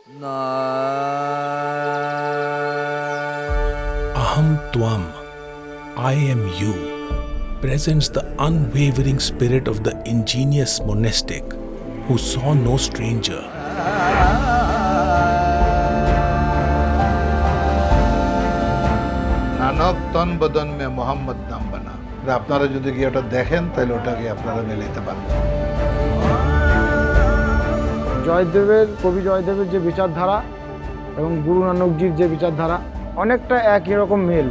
Aham Tvam, I am you, presents the unwavering spirit of the ingenious monastic who saw no stranger. Nanak তন বদন মে মোহাম্মদ নাম বানা। আপনারা যদি গিয়ে ওটা দেখেন তাহলে ওটাকে আপনারা মিলাইতে পারবেন। জয়দেবের কবি জয়দেবের যে বিচারধারা এবং গুরু নানকজির যে বিচারধারা অনেকটা একই রকম মিল।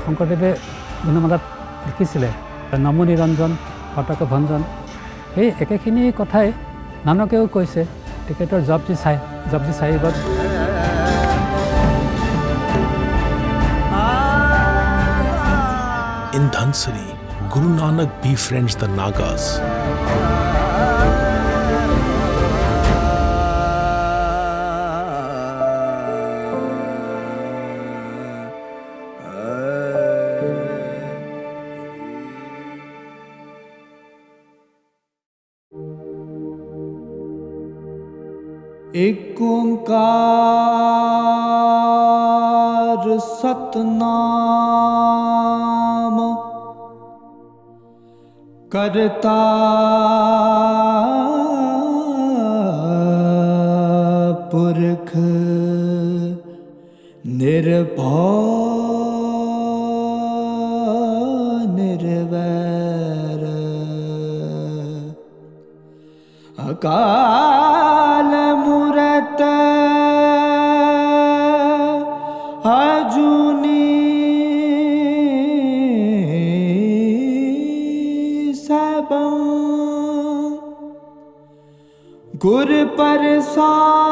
শংকৰদেৱে গুণমালাত লিখিছিলে নমনিৰঞ্জন হতক ভঞ্জন, সেই একেখিনি কথাই নানকেও কৈছে তেখেতৰ জপজি চাহিবত। In Dhansari, Guru Nanak befriends the Nagas. एक ओंकार सतनाम करता पुरख निर्भय निर्वैर अकाल मूरत अजूनी सबं गुर प्रसाद।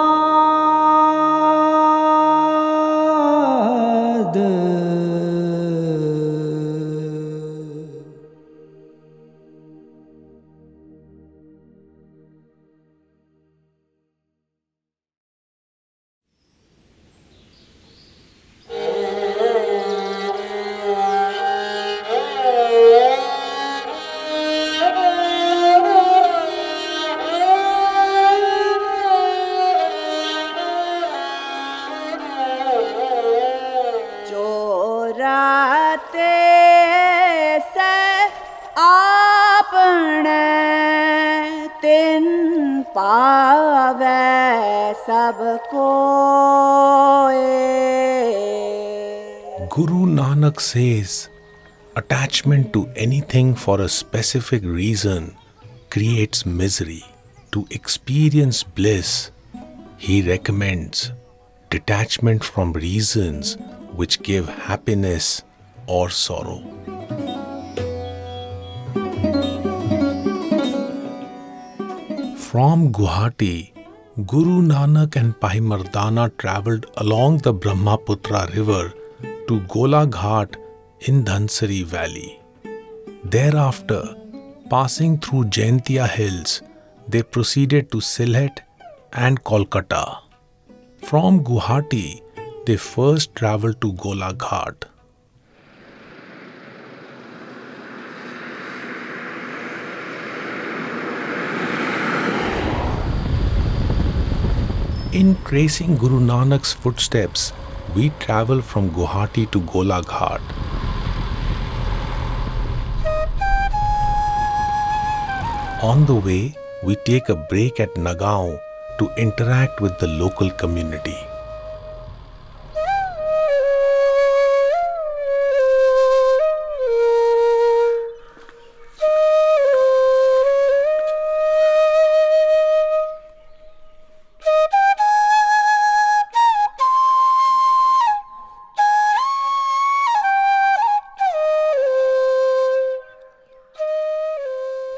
चोराते से आपने तिन पावे सबको। Guru Nanak says, attachment to anything for a specific reason creates misery. To experience bliss, he recommends detachment from reasons which give happiness or sorrow. From Guwahati, Guru Nanak and Bhai Mardana travelled along the Brahmaputra river to Golaghat in Dhansari valley. Thereafter, passing through Jaintia hills, they proceeded to Sylhet and Kolkata. From Guwahati, they first travelled to Golaghat. In tracing Guru Nanak's footsteps, we travel from Guwahati to Golaghat. On the way, we take a break at Nagaon to interact with the local community.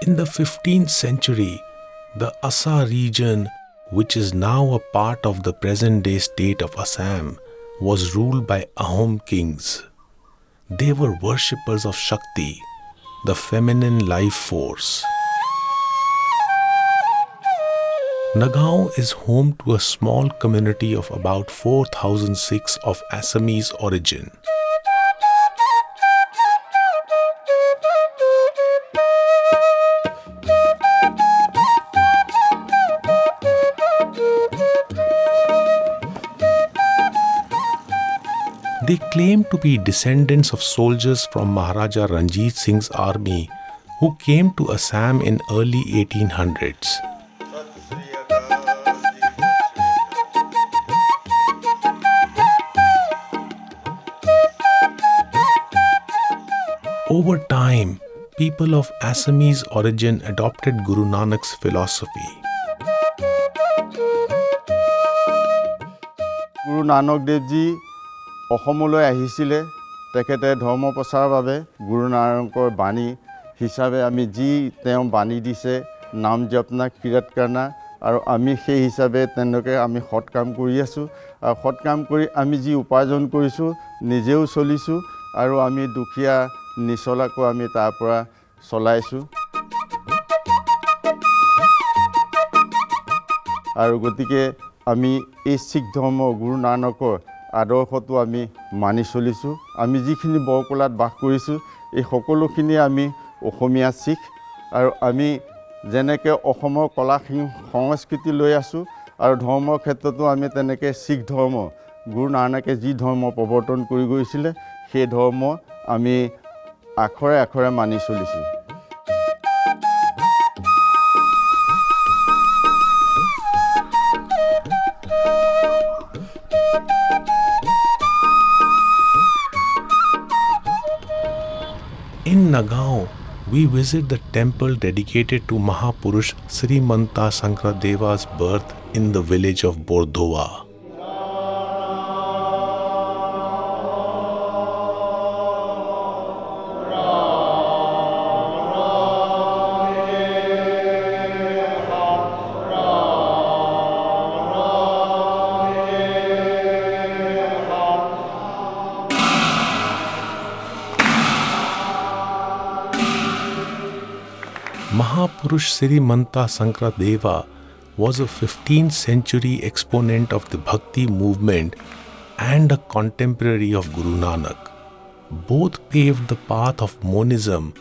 In the 15th century, the Assa region, which is now a part of the present-day state of Assam, was ruled by Ahom kings. They were worshippers of Shakti, the feminine life force. Nagaon is home to a small community of about 4,000 Sikhs of Assamese origin. They claim to be descendants of soldiers from Maharaja Ranjit Singh's army who came to Assam in early 1800s. Over time, people of Assamese origin adopted Guru Nanak's philosophy. Guru Nanak দেৱজী অসমলৈ আহিছিলে তেখেতে ধৰ্ম প্ৰচাৰৰ বাবে গুৰু নানকৰ বাণী হিচাপে আমি যি তেওঁ বাণী দিছে নাম জপনা কিৰাত কৰনা আৰু আমি সেই হিচাপে তেনেকৈ আমি সৎ কাম কৰি আছোঁ আৰু সৎ কাম কৰি আমি যি উপাৰ্জন কৰিছোঁ নিজেও চলিছোঁ আৰু আমি দুখীয়া নিচলাকো আমি তাৰ পৰা চলাইছোঁ আৰু গতিকে আমি এই শিখ ধৰ্ম গুৰু নানকৰ আদৰ্শটো আমি মানি চলিছোঁ আমি যিখিনি বৰকলাত বাস কৰিছোঁ এই সকলোখিনি আমি অসমীয়া শিখ আৰু আমি যেনেকৈ অসমৰ কলা সংস্কৃতি লৈ আছোঁ আৰু ধৰ্মৰ ক্ষেত্ৰতো আমি তেনেকৈ শিখ ধৰ্ম গুৰু নানকে যি ধৰ্ম প্ৰৱৰ্তন কৰি গৈছিলে সেই ধৰ্ম আমি আখৰে আখৰে মানি চলিছোঁ In Nagaon, we visit the temple dedicated to Mahapurush Srimanta Sankradeva's birth in the village of Bordowa. Mahapurush Srimanta Sankradeva was a 15th century exponent of the Bhakti movement and a contemporary of Guru Nanak. Both paved the path of monism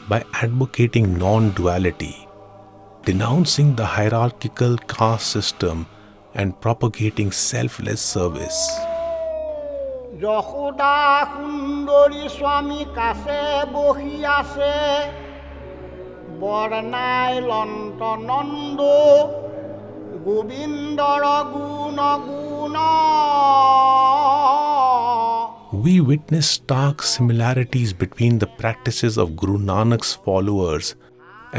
by advocating non-duality, denouncing the hierarchical caste system and propagating selfless service. Yashoda সুন্দরী স্বামী কাছে বহি আছে বরনাই লন্ত নন্দ গোবিন্দর গুণ গুণ We witness stark similarities between the practices of Guru Nanak's followers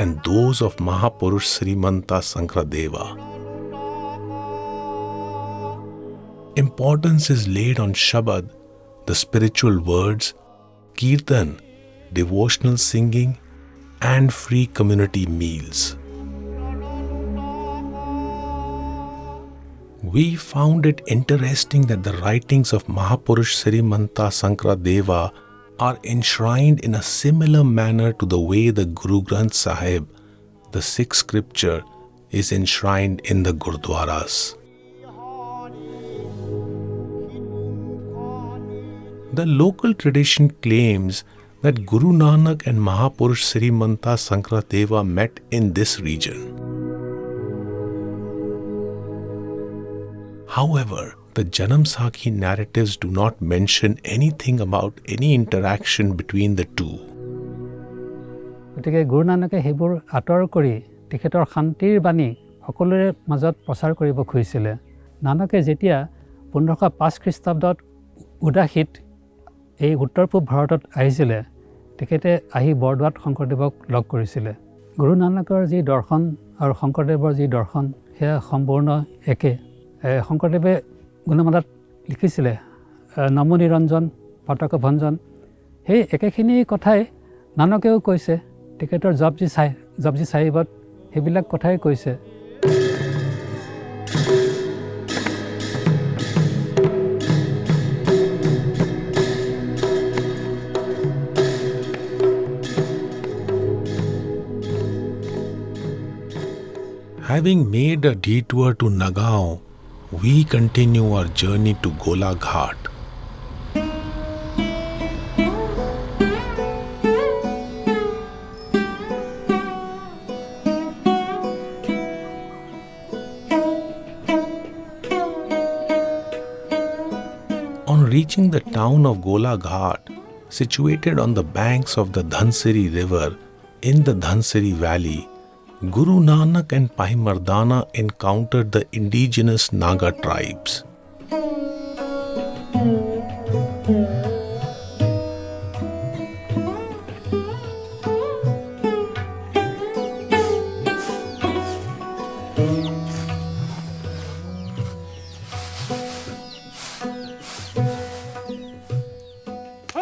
and those of Mahapurush Srimanta Sankradeva. Importance is laid on Shabad, the spiritual words, Kirtan, devotional singing, and free community meals. We found it interesting that the writings of Mahapurush Srimanta Sankradeva are enshrined in a similar manner to the way the Guru Granth Sahib, the Sikh scripture, is enshrined in the Gurdwaras. The local tradition claims that Guru Nanak and Mahapurush Srimanta Sankradeva met in this region. However, the Janam Sakhi narratives do not mention anything about any interaction between the two. গতিকে গুৰু নানকে সেইবোৰ আঁতৰ কৰি তেখেতৰ শান্তিৰ বাণী সকলোৰে মাজত প্ৰচাৰ কৰিব খুজিছিলে নানকে যেতিয়া 1505 খ্ৰীষ্টাব্দত উদাসীত এই উত্তৰ পূব ভাৰতত আহিছিলে তেখেতে আহি বৰদোৱাত শংকৰদেৱক লগ কৰিছিলে গুৰু নানকৰ যি দৰ্শন আৰু শংকৰদেৱৰ যি দৰ্শন সেয়া সম্পূৰ্ণ একে শংকৰদেৱে গুণমালাত লিখিছিলে নমো নিৰঞ্জন ফটক ভঞ্জন সেই একেখিনি কথাই নানকেও কৈছে তেখেতৰ জপজি চাহিবত সেইবিলাক কথাই কৈছে Having made a detour to Nagaon, we continue our journey to Gola Ghat. On reaching the town of Golaghat, situated on the banks of the Dhansiri river in the Dhansiri valley, Guru Nanak and Bhai Mardana encountered the indigenous Naga tribes.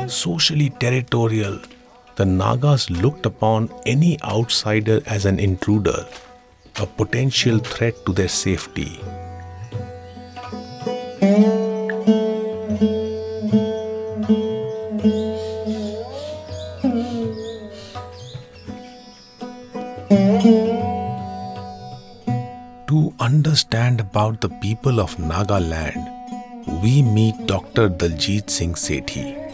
Socially territorial, the Nagas looked upon any outsider as an intruder, a potential threat to their safety. To understand about the people of Nagaland, we meet Dr. Daljit Singh Sethi.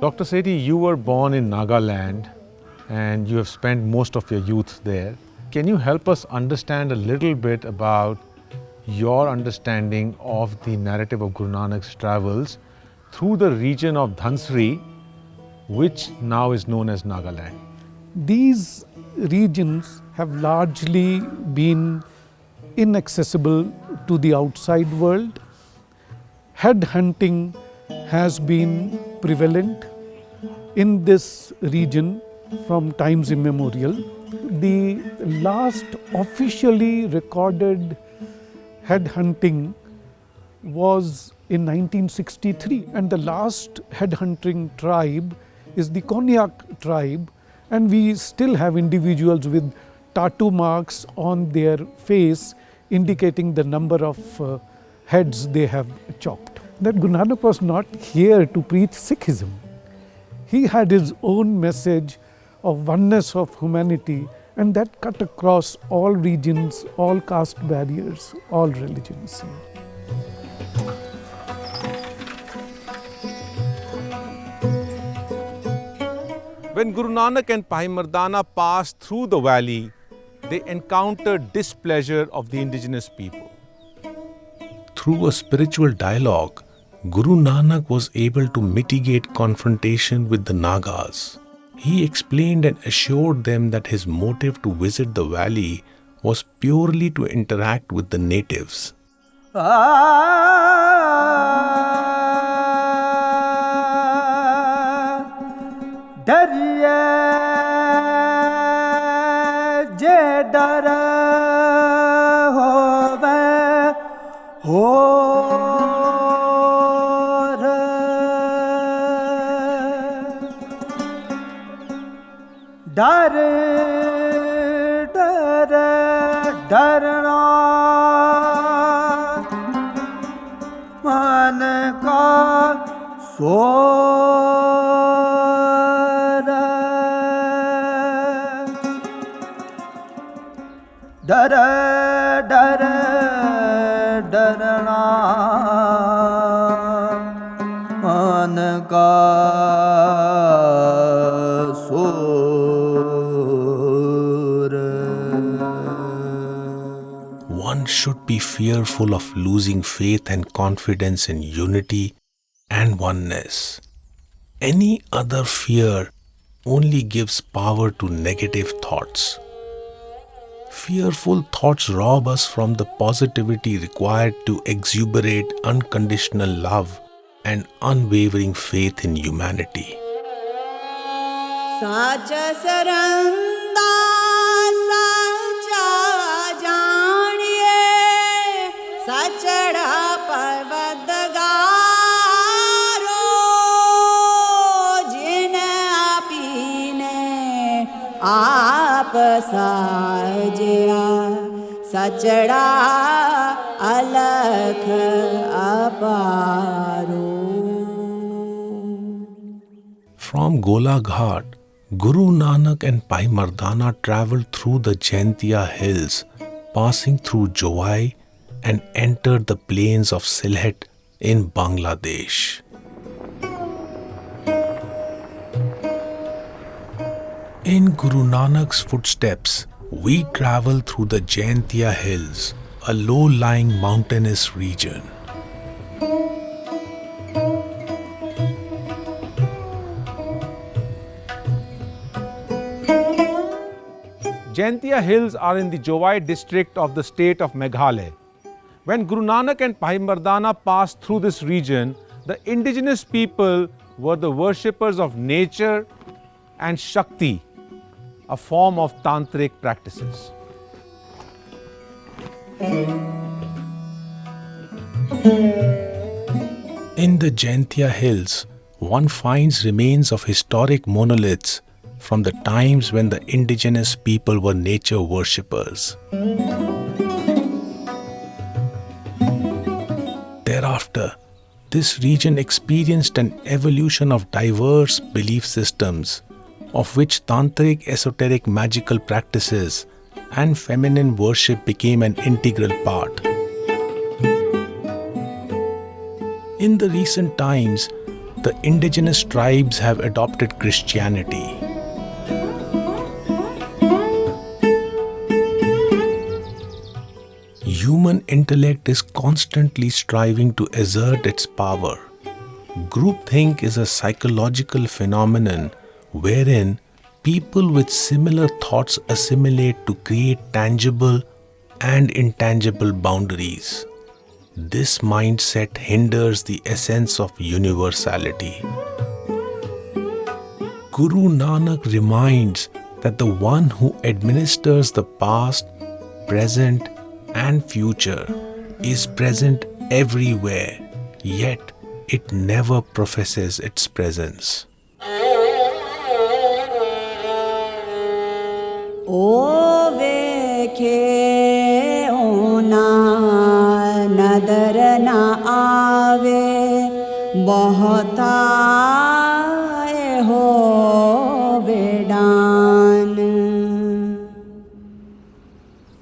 Dr. Sethi, you were born in Nagaland and you have spent most of your youth there. Can you help us understand a little bit about your understanding of the narrative of Guru Nanak's travels through the region of Dhansiri, which now is known as Nagaland? These regions have largely been inaccessible to the outside world. Head hunting has been prevalent in this region from times immemorial. The last officially recorded head hunting was in 1963, and the last head hunting tribe is the Konyak tribe, and we still have individuals with tattoo marks on their face indicating the number of heads they have chopped. That Guru Nanak was not here to preach Sikhism. He had his own message of oneness of humanity, and that cut across all regions, all caste barriers, all religions. When Guru Nanak and Bhai Mardana passed through the valley, they encountered displeasure of the indigenous people. Through a spiritual dialogue, Guru Nanak was able to mitigate confrontation with the Nagas. He explained and assured them that his motive to visit the valley was purely to interact with the natives. डरना मन का सोर डर डर डरना मन का One should be fearful of losing faith and confidence in unity and oneness. Any other fear only gives power to negative thoughts. Fearful thoughts rob us from the positivity required to exuberate unconditional love and unwavering faith in humanity. साचा सरंदा साचा जानिए सचड़ा पर्वतगारो जिन आपीने आप साजया सचड़ा अलख Aparo. From Golaghat, Guru Nanak and Bhai Mardana travelled through the Jaintia hills, passing through Jowai and entered the plains of Sylhet in Bangladesh. In Guru Nanak's footsteps, we travel through the Jaintia hills, a low-lying mountainous region. Jaintia Hills are in the Jowai district of the state of Meghalaya. When Guru Nanak and Bhai Mardana passed through this region, the indigenous people were the worshippers of nature and Shakti, a form of tantric practices. In the Jaintia Hills, one finds remains of historic monoliths from the times when the indigenous people were nature worshippers. Thereafter, this region experienced an evolution of diverse belief systems, of which tantric, esoteric, magical practices and feminine worship became an integral part. In the recent times, the indigenous tribes have adopted Christianity. Human intellect is constantly striving to assert its power. Groupthink is a psychological phenomenon wherein people with similar thoughts assimilate to create tangible and intangible boundaries. This mindset hinders the essence of universality. Guru Nanak reminds that the one who administers the past, present, and future is present everywhere, yet it never professes its presence. O vekhe ona nadar na aave bahta ho vedan.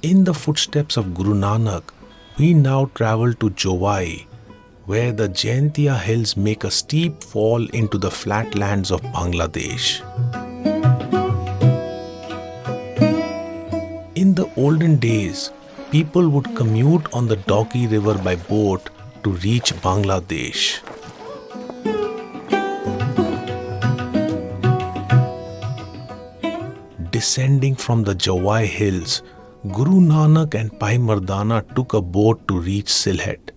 In the footsteps of Guru Nanak, we now travel to Jowai, where the Jaintia Hills make a steep fall into the flatlands of Bangladesh. In the olden days, people would commute on the Dauki River by boat to reach Bangladesh. Descending from the Jowai Hills, Guru Nanak and Bhai Mardana took a boat to reach Sylhet.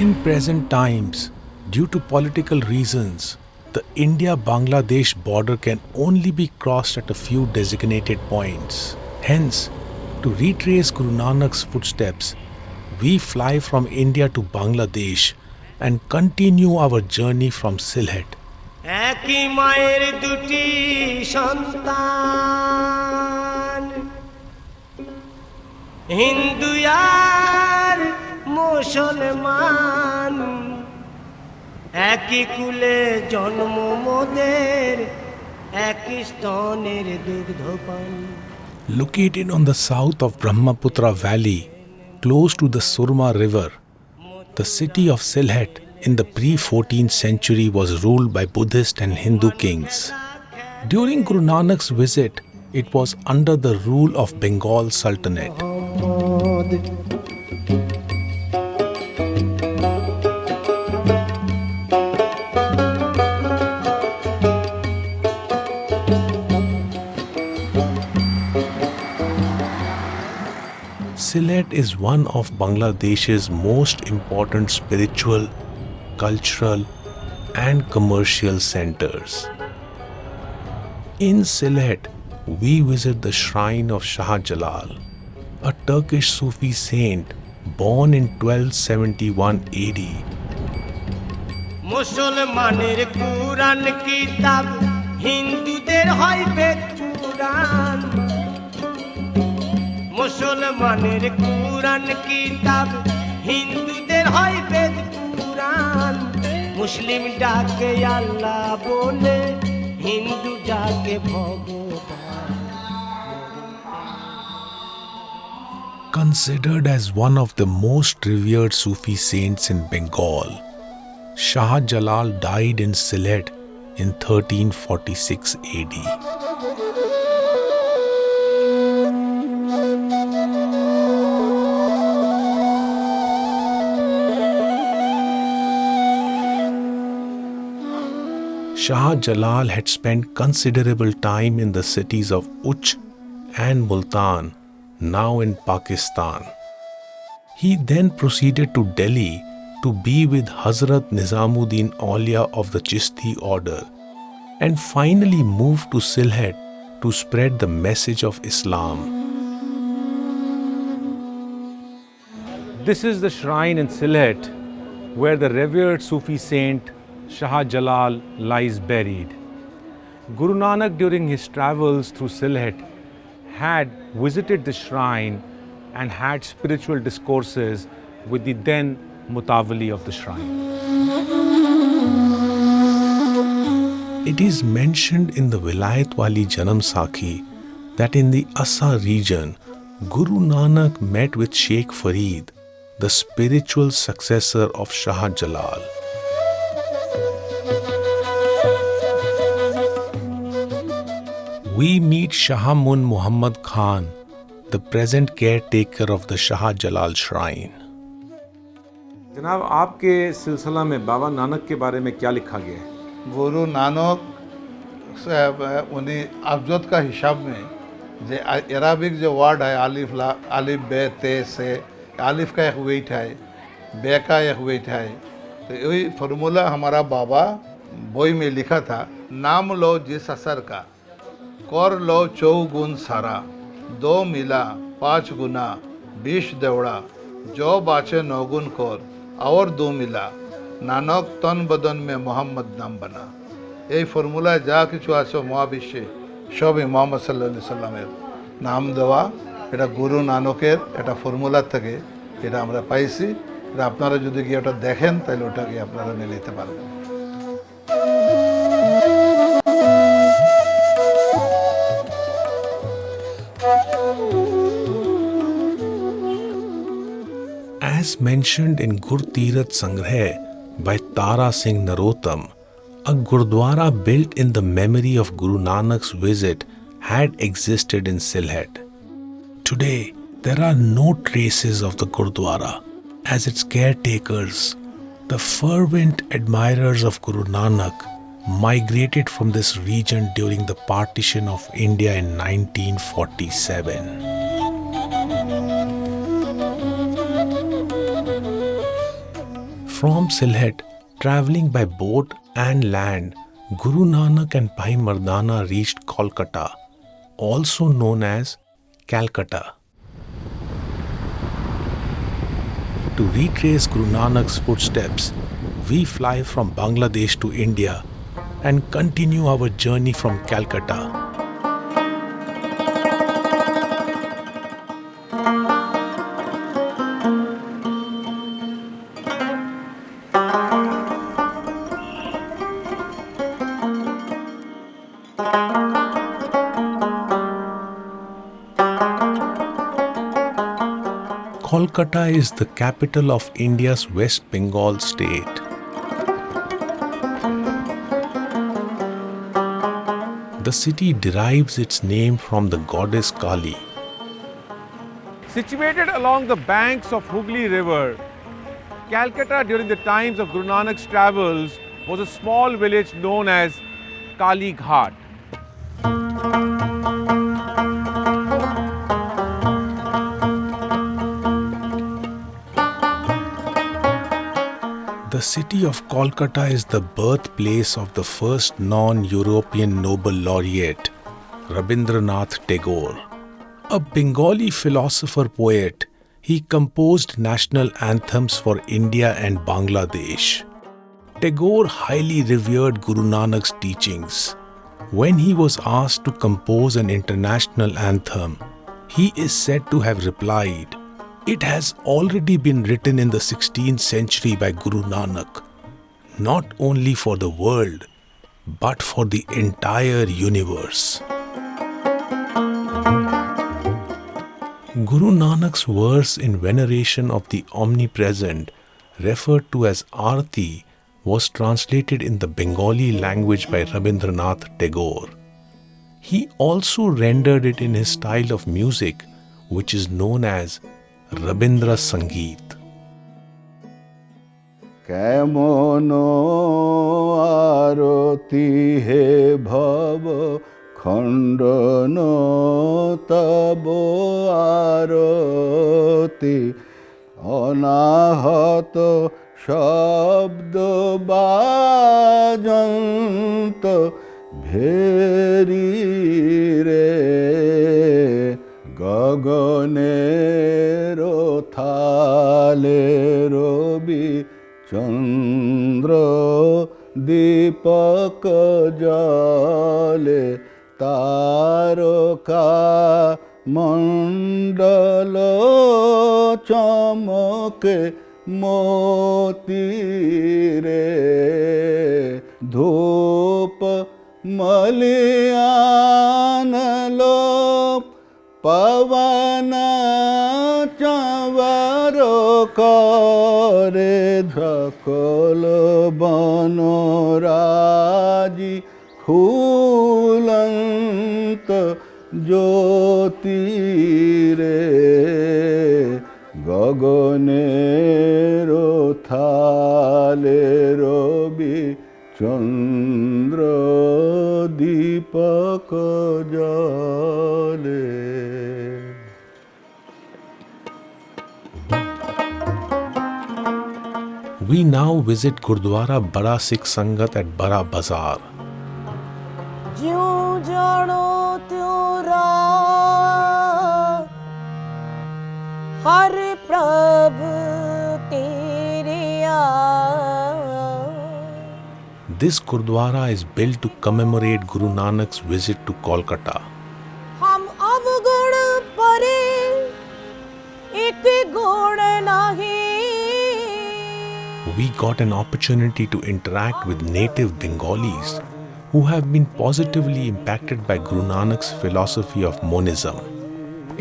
In present times, due to political reasons, the India-Bangladesh border can only be crossed at a few designated points. Hence, to retrace Guru Nanak's footsteps, we fly from India to Bangladesh and continue our journey from Sylhet. একই মায়ের দুটি সন্তান হিন্দু আর মুসলমান একই কুলে জন্ম মোদের একই স্তনের দুগ্ধপান. Located on the south of Brahmaputra Valley, close to the Surma River, the city of Sylhet in the pre-14th century was ruled by Buddhist and Hindu kings. During Guru Nanak's visit, it was under the rule of Bengal Sultanate. Sylhet is one of Bangladesh's most important spiritual, cultural, and commercial centers. In Sylhet, we visit the shrine of Shah Jalal, a Turkish Sufi saint born in 1271 AD. মুসলমানের কুরআন কিতাব হিন্দুদের হয় বেদ পুরাণ. মুসলমানের কুরআন কিতাব হিন্দুদের হয় বেদ পুরাণ. মুসলিম ডাকে আল্লাহ বলে হিন্দু ডাকে ভগবান. Considered as one of the most revered Sufi saints in Bengal, Shah Jalal died in Sylhet in 1346 AD. Shah Jalal had spent considerable time in the cities of Uch and Multan, now in Pakistan. He then proceeded to Delhi to be with Hazrat Nizamuddin Aulia of the Chishti order, and finally moved to Sylhet to spread the message of Islam. This is the shrine in Sylhet where the revered Sufi saint Shah Jalal lies buried. Guru Nanak, during his travels through Sylhet, had visited the shrine and had spiritual discourses with the then Mutawali of the shrine. It is mentioned in the Vilayat Wali Janam Sakhi that in the Assa region, Guru Nanak met with Sheikh Farid, the spiritual successor of Shah Jalal. We meet Shah Mun Muhammad Khan, the present caretaker of the Shah Jalal shrine. जनाब, आपके सिलसिला में बाबा नानक के बारे में क्या लिखा गया है? गुरु नानक उन्हीं अफजद का हिसाब में जो अरबिक जो वर्ड है अलिफ बे ते से, अलिफ का एक वेट है, बे का एक वेट है, तो यही फार्मूला हमारा बाबा बोई में लिखा था। नाम लो जिस असर का, कर लो 4 गुण सारा, 2 मिला 5 गुना 20 देवड़ा, जो बाचे 9 गुण कर और 2 मिला, नानक तन बदन में मोहम्मद नाम बना। এই ফর্মুলায় যা কিছু আছে মহাবিশ্বে সবই মোহাম্মদ সাল্লাল্লাহু আলাইহি সাল্লামের নাম দেওয়া। এটা গুরু নানকের একটা ফর্মুলা থেকে এটা আমরা পাইছি। এটা আপনারা যদি গিয়ে ওটা দেখেন তাহলে ওটাকে আপনারা নিয়ে নিতে পারবেন। As mentioned in Gurtirat Sangrah by Tara Singh Narottam, a Gurdwara built in the memory of Guru Nanak's visit had existed in Sylhet. Today, there are no traces of the Gurdwara as its caretakers, the fervent admirers of Guru Nanak, migrated from this region during the partition of India in 1947. From Sylhet, travelling by boat and land, Guru Nanak and Bhai Mardana reached Kolkata, also known as Calcutta. To retrace Guru Nanak's footsteps, we fly from Bangladesh to India and continue our journey from Calcutta. Kolkata is the capital of India's West Bengal state. The city derives its name from the goddess Kali. Situated along the banks of Hooghly River, Calcutta during the times of Guru Nanak's travels was a small village known as Kali Ghat. The city of Kolkata is the birthplace of the first non-European Nobel laureate, Rabindranath Tagore. A Bengali philosopher-poet, he composed national anthems for India and Bangladesh. Tagore highly revered Guru Nanak's teachings. When he was asked to compose an international anthem, he is said to have replied, "It has already been written in the 16th century by Guru Nanak, not only for the world, but for the entire universe." Guru Nanak's verse in veneration of the omnipresent, referred to as Aarti, was translated in the Bengali language by Rabindranath Tagore. He also rendered it in his style of music, which is known as Rabindra Sangeet. কেমন আরতি হে ভব খণ্ডন তব আরতি অনাহত শব্দ বাজন্ত very রে গগনের থালে রবি চন্দ্র দীপক জলে তারকা মণ্ডল চমকে মোতি রে ধূপ মলিয়ান লোপ পবন চবর করে ঝকল বনরাজি ফুলন্ত জ্যোতি রে গগনের থালে রবি চন্দ্র দীপক জলে। We now visit Gurdwara Bada Sikh Sangat at Bara Bazaar. ज्यों जानो त्यों रात, हर प्रभु तेरे This Gurdwara is built to commemorate Guru Nanak's visit to Kolkata. हम अवगुण परे एक गुण नहीं. We got an opportunity to interact with native Bengalis who have been positively impacted by Guru Nanak's philosophy of monism.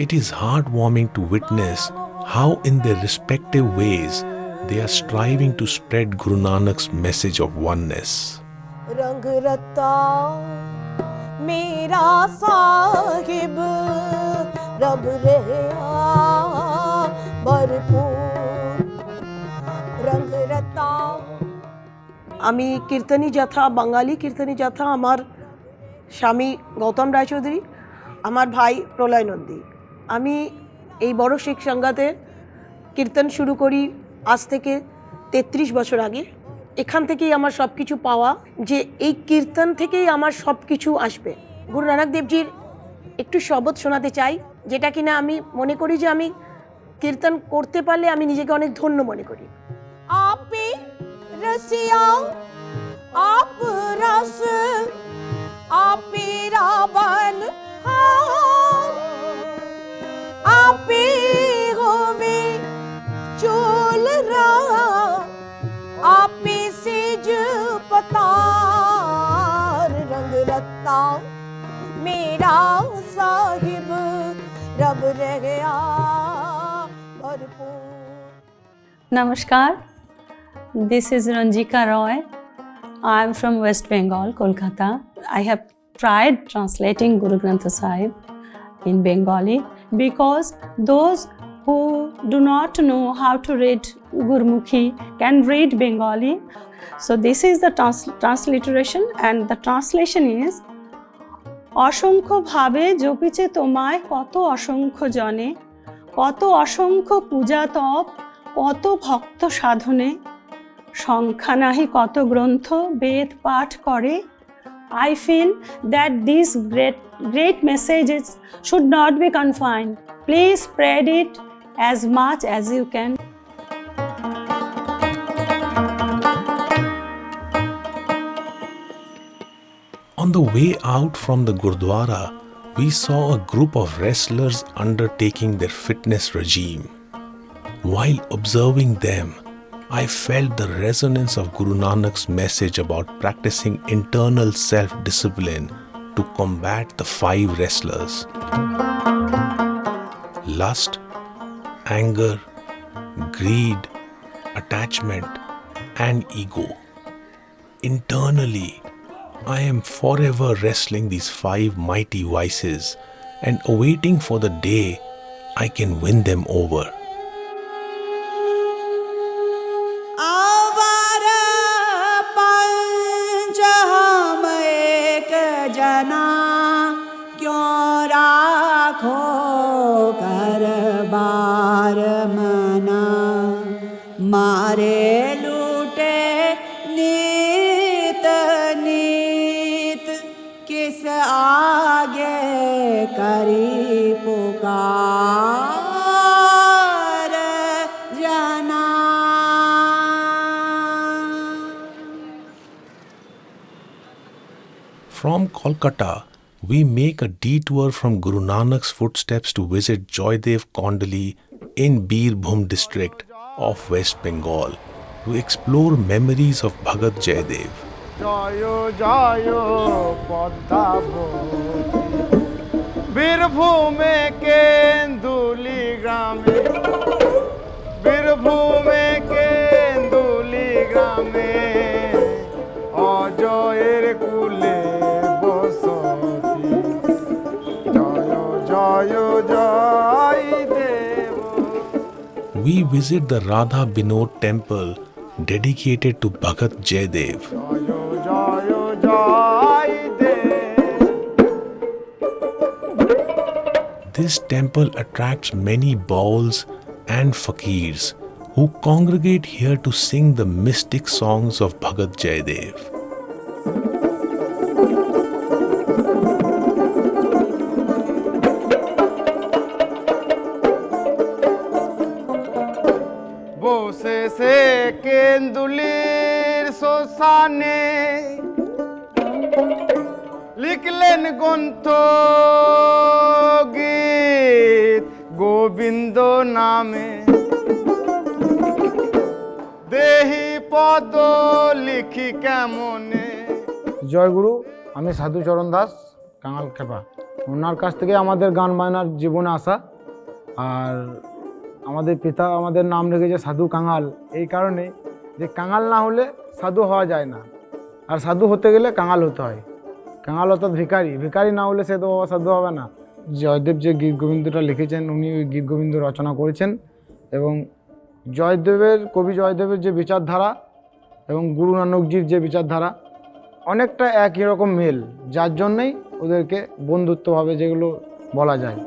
It is heartwarming to witness how in their respective ways they are striving to spread Guru Nanak's message of oneness. रंग रता मेरा साहिब रब रहा भरपूर रंग रता. আমি কীর্তনী জাথা, বাঙালি কীর্তনী জাথা, আমার স্বামী গৌতম রায়চৌধুরী, আমার ভাই প্রলয় নন্দী। আমি এই বড় শিখ সংঘাতে কীর্তন শুরু করি আজ থেকে 33 বছর আগে। এখান থেকেই আমার সব কিছু পাওয়া, যে এই কীর্তন থেকেই আমার সব কিছু আসবে। গুরু নানক দেবজির একটু শবদ শোনাতে চাই, যেটা কিনা আমি মনে করি যে আমি কীর্তন করতে পারলে আমি নিজেকে অনেক ধন্য মনে করি। আপে रसिया आप रस आपे रावण आपे होवे चोल रहा आपे सेज पतार रंग रत्ता मेरा साहिब रब रह गया भरपूर. Namaskar. This is Ranjika Roy. I am from West Bengal, Kolkata. I have tried translating Guru Granth Sahib in Bengali because those who do not know how to read Gurmukhi can read Bengali. So this is the transliteration, and the translation is অসংখ্য ভাবে জপিছে তোমায় কত অসংখ্য জনে, কত অসংখ্য পূজা তপ, কত ভক্ত সাধনে, সংখ্যা নাহি কত গ্রন্থ বেদ পাঠ করে. I feel that these great messages should not be confined. Please spread it as much as you can. On the way out from the Gurdwara, we saw a group of wrestlers undertaking their fitness regime. While observing them, I felt the resonance of Guru Nanak's message about practicing internal self-discipline to combat the 5 wrestlers: lust, anger, greed, attachment, and ego. internally, I am forever wrestling these 5 mighty vices and awaiting for the day I can win them over. मारे लूटे नीत नीत किस आगे करी पुकार जना। From Kolkata, we make a detour from Guru Nanak's footsteps to visit Joydev Kondali in Birbhum district of West Bengal to explore memories of Bhagat Jaydev. জয় জয় পদ্মাবতী বীরভূমে কেন্দুলি গ্রামে, বীরভূমে কেন্দুলি গ্রামে অজয়ের কুলে বসতি। জয় জয় জয় দেব। We visit the Radha Binod temple dedicated to Bhagat Jaydev. This temple attracts many bauls and fakirs who congregate here to sing the mystic songs of Bhagat Jaydev. বসে সে কেন্দুলির শ্মশানে লিখলেন গ্রন্থ গীত গোবিন্দ নামে। দেহি পদ লিখি কেমনে। জয়গুরু, আমি সাধুচরণ দাস, কাঙাল খেপা। ওনার কাছ থেকে আমাদের গান বায়নার জীবনে আসা। আর আমাদের পিতা আমাদের নাম রেখেছে সাধু কাঙাল এই কারণে যে কাঙাল না হলে সাধু হওয়া যায় না, আর সাধু হতে গেলে কাঙাল হতে হয়। কাঙাল অর্থাৎ ভিখারি, ভিখারি না হলে সে তো সাধু হবে না। জয়দেব যে গীত গোবিন্দটা লিখেছেন উনি ওই গীত গোবিন্দ রচনা করেছেন, এবং জয়দেবের কবি জয়দেবের যে বিচারধারা এবং গুরু নানকজির যে বিচারধারা অনেকটা একই রকম মেল, যার জন্যই ওদেরকে বন্ধুত্বভাবে যেগুলো বলা যায়।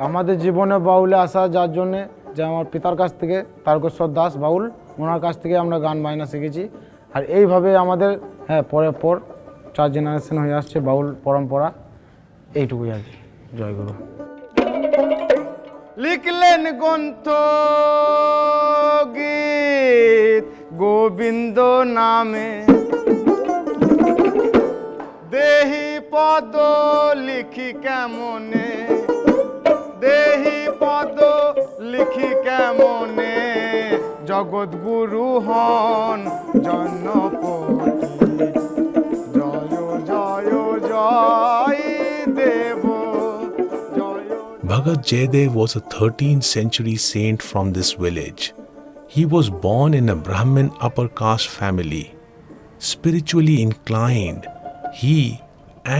আমাদের জীবনে বাউলে আসা যার জন্যে যে আমার পিতার কাছ থেকে তারকেশ্বর দাস বাউল, ওনার কাছ থেকে আমরা গান বায়না শিখেছি। আর এইভাবে আমাদের পরের পর 4 জেনারেশন হয়ে আসছে বাউল পরম্পরা। এইটুকুই আর কি। জয়গুরু। লিখলেন গ্রন্থ গীত গোবিন্দ নামে, দেহি পদ লিখি কেমনে, দেহি পদ লিখি কেমনে, জগৎগুরু হন জন্মপতি। জয় জয় জয় দেব জয়। Bhagat Jaydev was a 13th century saint from this village. He was born in a Brahmin upper caste family. Spiritually inclined, he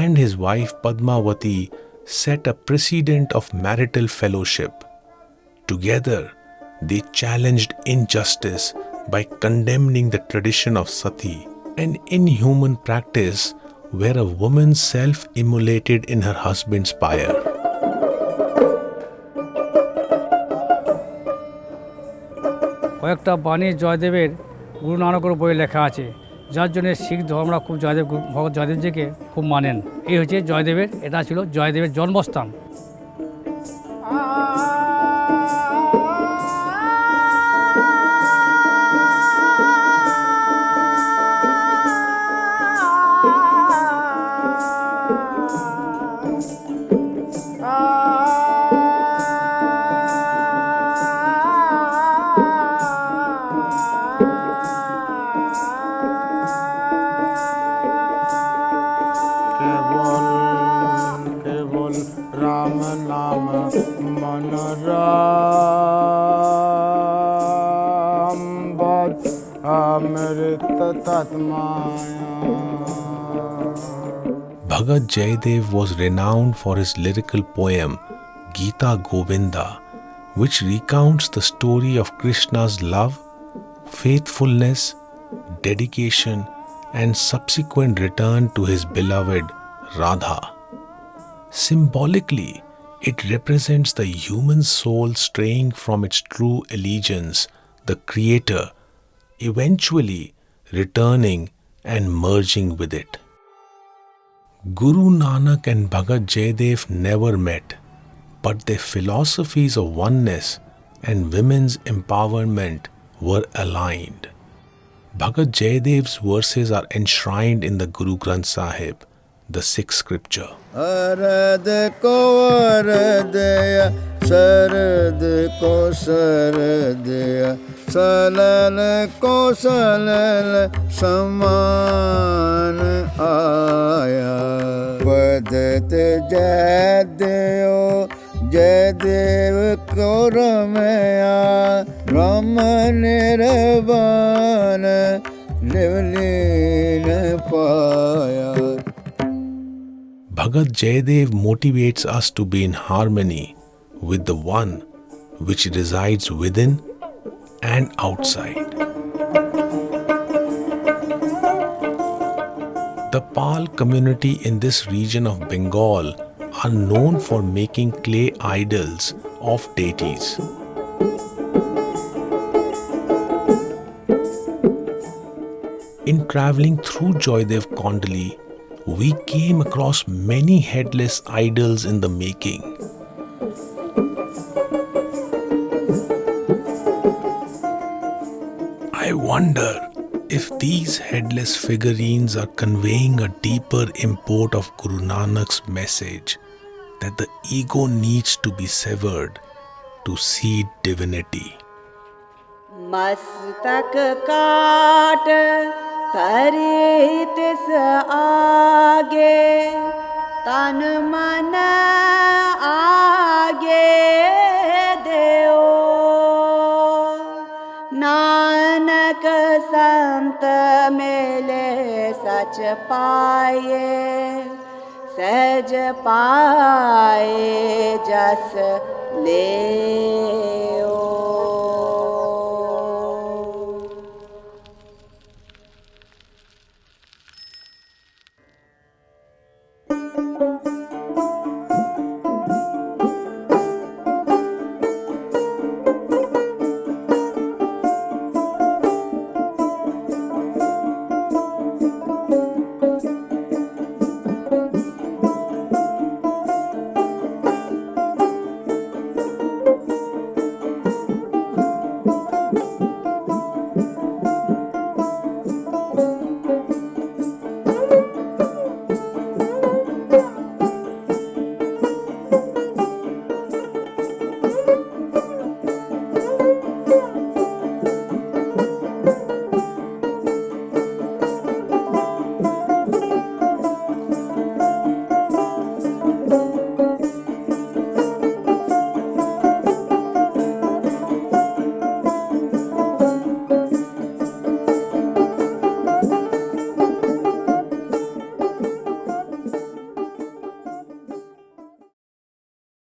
and his wife Padmavati set a precedent of marital fellowship. Together, they challenged injustice by condemning the tradition of sati, an inhuman practice where a woman self-immolated in her husband's pyre. কয়েকটা বাণী জয়দেবের গুরু নানকের বইয়ে লেখা আছে, যার জন্য শিখ ধর্মরা খুব ভগৎ জয়দেবজিকে খুব মানেন। এই হচ্ছে জয়দেবের, এটা ছিল জয়দেবের জন্মস্থান। কেবল রাম नाम मन राम बद अमृत तत्माया. Bhagat Jayadev was renowned for his lyrical poem Gita Govinda, which recounts the story of Krishna's love, faithfulness, dedication, and subsequent return to his beloved Radha. Symbolically, it represents the human soul straying from its true allegiance, the Creator, eventually returning and merging with it. Guru Nanak and Bhagat Jayadev never met, but their philosophies of oneness and women's empowerment were aligned. Bhagat Jayadev's verses are enshrined in the Guru Granth Sahib, the sixth scripture. अरद को अरदया शरद को शरदया सलल को सलल समान आया बदत जयदेव जयदेव को रमया रम निर्वाण लिवलीन पाया. Bhagat Jayadev motivates us to be in harmony with the One which resides within and outside. The Pal community in this region of Bengal are known for making clay idols of deities. In traveling through Joydev Kondali, we came across many headless idols in the making. I wonder if these headless figurines are conveying a deeper import of Guru Nanak's message that the ego needs to be severed to see divinity. मस्तक काट करित आगे तन मन आगे देओ नानक संत मिले सच पाए सहज पाए जस लेओ.